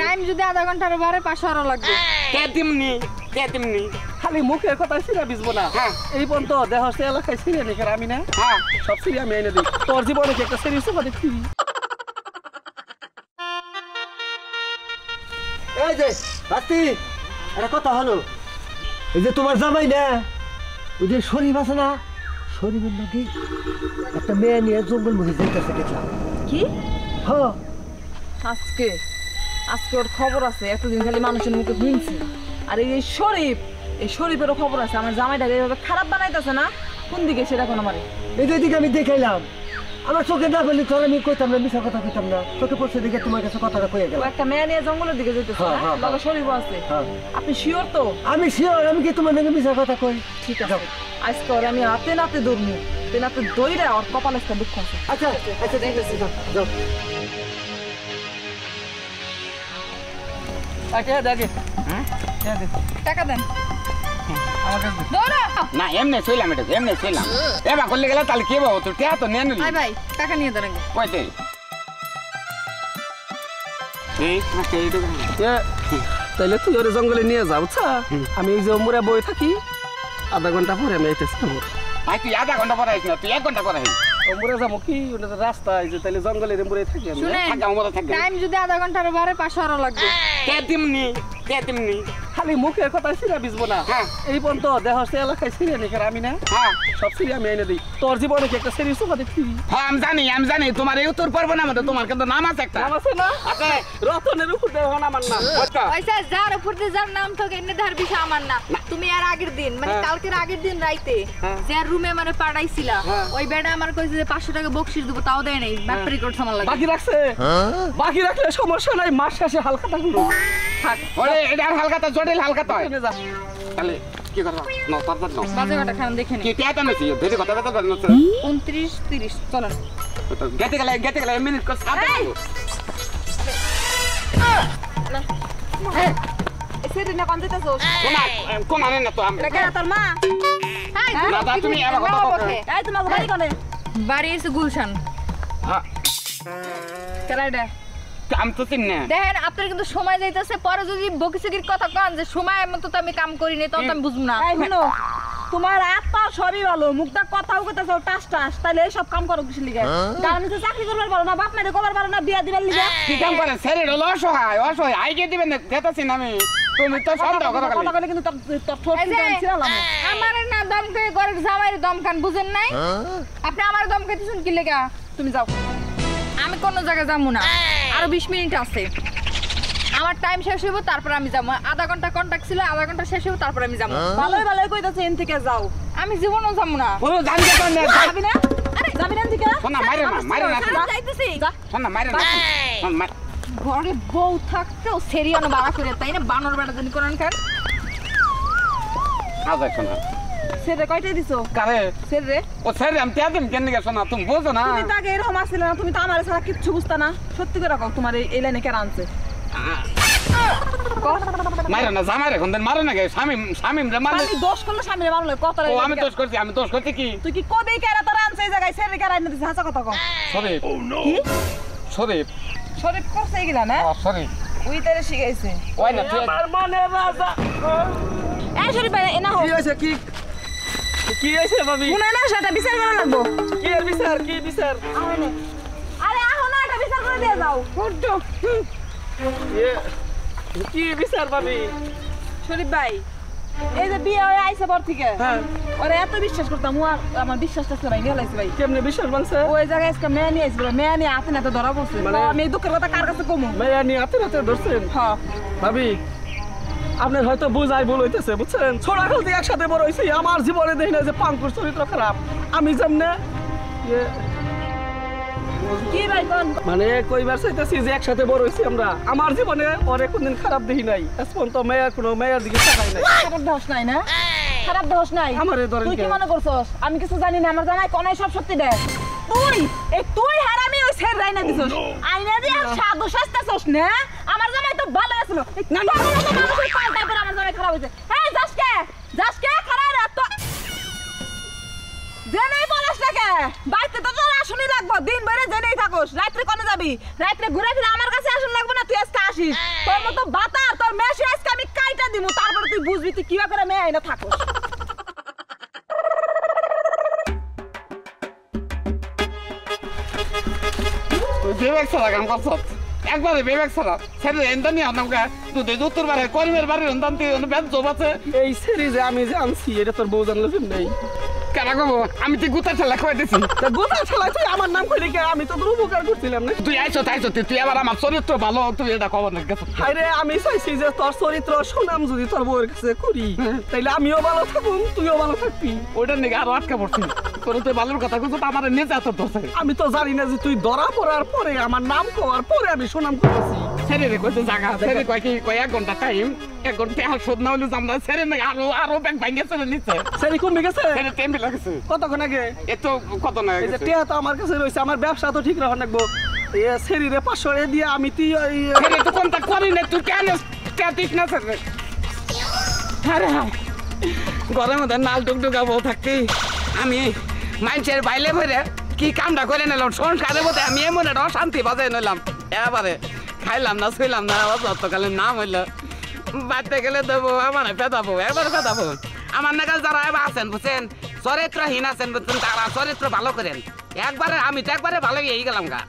time যদি আধা ঘন্টার বারে 500 লাগবে তেমনি খালি মুখের কথা সিরা বিজবো না এই পর্যন্ত দেহ সে এলাকায় সিরিয়া নিখের আমি না সব সিরিয়া আমি এনে দিই তোর জীবনে কি একটা সিরিয়াস কথা দেখছি এই যে বাস্তি এটা কথা হলো এই যে তোমার জামাই না ওই যে শরীফ আছে না শরীফের নাকি একটা মেয়ে নিয়ে জঙ্গল মুখে যাইতেছে দেখলাম কি হ্যাঁ আজকে ওর খবর আছে এতদিন খালি মানুষের মুখে শুনছি আর এই শরীফেরও খবর আছে আমার জামাইটাকে এইভাবে খারাপ বানাইতেছে না কোন দিকে সেটা কোন আমার এই যে এদিকে আমি দেখাইলাম আমার চোখে না বললি তোর আমি কইতাম না মিশা কথা কইতাম না চোখে পড়ছে দেখে তোমার কাছে কথাটা কয়ে গেল একটা মেয়ে নিয়ে জঙ্গলের দিকে যেতেছে বাবা শরীফ আছে আপনি শিওর তো আমি শিওর আমি কি তোমার নাকি মিশা কথা কই ঠিক আছে আজকে ওর আমি হাতে নাতে ধরবো হাতে নাতে দইরা ওর কপালে একটা দুঃখ আছে আচ্ছা আচ্ছা ঠিক আছে যাও আচ্ছা দেখে টাকা দেন আমার কাছে দৌড়া না এমনি ছিলাম এটা এমনি ছিলাম এবার করলে গেলে তাহলে কি বাবু তুই তো নেন ভাই ভাই টাকা নিয়ে দেন কয়তে তাইলে তুই ওর জঙ্গলে নিয়ে যা বুঝছা আমি এই যে মোরে বই থাকি আধা ঘন্টা পরে আমি আইতেছি ভাই তুই আধা ঘন্টা পরে আইস না তুই 1 ঘন্টা পরে আইস মোরে যাবো কি ওটা রাস্তায় যে তাইলে জঙ্গলের মোরে থাকি আমি টাইম যদি আধা ঘন্টার বারে 500 লাগবে তেমনি খালি মুখের কথা সিরা বিজবো না এই পর্যন্ত দেহ সে এলাকায় সিরিয়া নিখের আমি না সব সিরিয়া আমি এনে দিই তোর জীবনে কি একটা সিরিয়াস কথা দেখছি হ্যাঁ আমি জানি তোমার এই উত্তর পর্ব না মধ্যে তোমার কিন্তু নাম আছে একটা নাম আছে না আছে রতনের উপর দেহ না আমার না পয়সা যার উপর দিয়ে যার নাম থাকে এনে ধার বিষয় আমার না তুমি আর আগের দিন মানে কালকের আগের দিন রাইতে যে রুমে মানে পাঠাইছিলা ওই বেটা আমার কইছে যে 500 টাকা বকশিশ দেব তাও দেয় নাই ব্যাপারি কোড সামান লাগে বাকি রাখলে সমস্যা নাই মাস শেষে হালকা থাকলো থাক ওরে এটা আর হালকা তো জটিল হালকা তো তাহলে কি করবা না তারপর না বাজে কথা খান দেখেন কি টিয়াটা নছি ধরে কথা কথা বলছ 29 30 চলেন গেতে গেলে মিনিট কো সাথে এসে না কোন দিতেছস কোন আনে না তো আমি এটা কেন তোর মা না দা তুমি এর কথা বলো এই তোমার বাড়ি কোনে বাড়ি এসে গুলশান হ্যাঁ কেলাইডা আমি তো চিনি না দেখেন আপনার কিন্তু সময় যাইতেছে পরে যদি বকিসির কথা কন যে সময় মতো তো আমি কাম করি নাই তখন তো আমি বুঝব না এই শুনো তোমার আত্মা সবই ভালো মুখটা কথাও কইতাছো টাস টাস তাইলে এই সব কাম করো কিসের লিগে গার্মেন্টসে চাকরি করবার পারো না বাপ মারে করবার পারো না বিয়া দিবার লিগে কি কাম করে শরীর হলো অসহায় আইগে দিবেন দেতাছি না আমি তুমি তো সন্দেহ করো কথা বলে কিন্তু তোর ঠোঁট ছিড়ালাম আমার না দমকে ঘরের জামাইয়ের দমকান বুঝেন নাই আপনি আমার দমকাইতেছেন কি লাগা তুমি যাও আমি কোন জায়গায় যাবো না আরো 20 মিনিট আছে আমার টাইম শেষ হইব তারপর আমি যাব আধা ঘন্টা কন্টাক্ট ছিল আধা ঘন্টা শেষ হইব তারপর আমি যাব ভালোই কইতাছে এন থেকে যাও আমি জীবনও যাব না বলো জানি কেন না যাবি না আরে যাবি না থেকে শোনা মারে না যাইতেছি শোনা মারে না ঘরে বউ থাকতেও সেরিয়ানো বাড়া করে তাই না বানর বেটা জানি কোন খান আজ শোনা সেরে কয়টা দিছো কারে সেরে ও স্যার আমি তেদিন কেন গেছ না তুমি বুঝো না তুমি তো আগে এরকম আসছিলে না তুমি তো আমার ছাড়া কিচ্ছু বুঝতা না সত্যি করে কও তোমার এই লাইনে কেন আনছে মারে না জামাই এখন দেন মারে না গে স্বামী রে মারে আমি দোষ করলে স্বামীরে মারলে কত ও আমি দোষ করছি কি তুই কি কবে কেরা তোর আনছে এই জায়গায় সেরে কেরা এনে দিছিস হাসা কথা কও সরি কি সরি শরীর করছে এগুলা না সরি ওই তারে শিখাইছে ওই না তুই আমার মনে রাজা এই শরীর ভাই এনা হোক কি হইছে কি হইছে ভাবি শুনে না সেটা বিচার করা লাগবো কি এর বিচার আরে আহো না এটা বিচার করে দিয়ে যাও ফুটু কি বিচার ভাবি শরীফ ভাই এই যে বিয়ে হয়ে আইছে পর থেকে হ্যাঁ ওরে এত বিশ্বাস করতাম ও আমার বিশ্বাসটা ভাই নিয়ে লাইছে ভাই কেমনে বিশ্বাস বানছে ওই জায়গায় আজকে মেয়ে নিয়ে আসবে মেয়ে নিয়ে হাতে নাতে ধরা পড়ছে মানে আমি এই দুঃখের কথা কার কাছে কমু মেয়া নিয়ে হাতে ধরছেন হ্যাঁ ভাবি আপনার হয়তো বুঝাই ভুল হইতেছে বুঝছেন ছোড়া কাল থেকে একসাথে বড় হয়েছি আমার জীবনে দেখি না যে পাঙ্কুর চরিত্র খারাপ আমি যেমনে কি ভাই কোন মানে কইবার চাইতেছি যে একসাথে বড় হয়েছি আমরা আমার জীবনে ওরে কোনদিন খারাপ দেখি নাই এখন তো কোনো মেয়ের দিকে তাকাই নাই খারাপ দোষ নাই না খারাপ দোষ নাই আমারে ধরেন তুই কি মনে করছস আমি কিছু জানি না আমার জানাই কোনাই সব সত্যি দে তুই হারামি ওই সের রাইনা দিছস আইনা দিয়া সাধু শাস্তাছস না আমার জামাই তো ভালো আছিল না না মানুষের পাল্টা করে আমার জামাই খারাপ হইছে এই যাসকে খারাপ রাত তো জেনেই বলস না কে বাইতে তো তোর আসল আসুনি লাগবো দিন ভরে জেনেই থাকোস রাত্রে কোনে যাবি রাত্রে ঘুরে ফিরে আমার কাছে আসুন লাগবে না তুই আজকে আসিস তোর মতো বাতার তোর মেশে আজকে আমি কাইটা দিমু তারপর তুই বুঝবি তুই কিবা করে মেয়ে আইনা থাকোস বিবেক ছাড়া কাম করছ একবারে বিবেক ছাড়া ছেড়ে এনদানি আনামকা তুই উত্তর বারে করিমের বাড়ির অন্তান তুই ব্যান জব আছে এই সেরি যে আমি যে আনছি এটা তোর বউ জানলে নেই কেন কব আমি তুই গুতা ঠেলা খাওয়াই দিছি তা গোটা ছেলে তুই আমার নাম কইলি কে আমি তো তোর উপকার করছিলাম না তুই আইছো তুই আবার আমার চরিত্র ভালো তুই এটা খবর না গেছ আরে আমি চাইছি যে তোর চরিত্র সুনাম যদি তোর বউয়ের কাছে করি তাইলে আমিও ভালো থাকুম তুইও ভালো থাকবি ওইটার নাকি আরো আটকা পড়ছি তোর তুই ভালোর কথা কিন্তু আমার নিজে এত দোষ আমি তো জানি না যে তুই ধরা পড়ার পরে আমার নাম কওয়ার পরে আমি সুনাম করতেছি ছেড়ে রে কইতে জায়গা ছেড়ে কয় কি কয় 1 ঘন্টা টাইম 1 ঘন্টা তেল শোধ না হলে আমরা ছেড়ে না আরো ব্যাংক ভাঙে চলে নিচ্ছে সেরি কমে গেছে ছেড়ে টেম্পি লাগছে কতক্ষণ আগে এত কত না এই যে টিয়া তো আমার কাছে রয়েছে আমার ব্যবসা তো ঠিক রাখা লাগবো এ সেরিরে 500 এ দিয়ে আমি তুই ছেড়ে তো কোনটা করি না তুই কেন স্ট্যাটিক না ছেড়ে আরে ঘরের মধ্যে নাল টুকটুকা বউ থাকতি আমি মানুষের বাইলে ভরে কি কামটা করে নিলাম সংসারের মধ্যে আমি এমন একটা অশান্তি বাজাই নিলাম এবারে খাইলাম না শুইলাম না যতকালের নাম হইলো বাড়তে গেলে দেবো আমার পেদাবো একবারে পেদাবো আমার নাগাল যারা এবার আছেন বুঝছেন চরিত্রহীন আছেন বুঝছেন তারা চরিত্র ভালো করেন একবারে আমি তো একবারে ভালো হয়ে গেলাম গা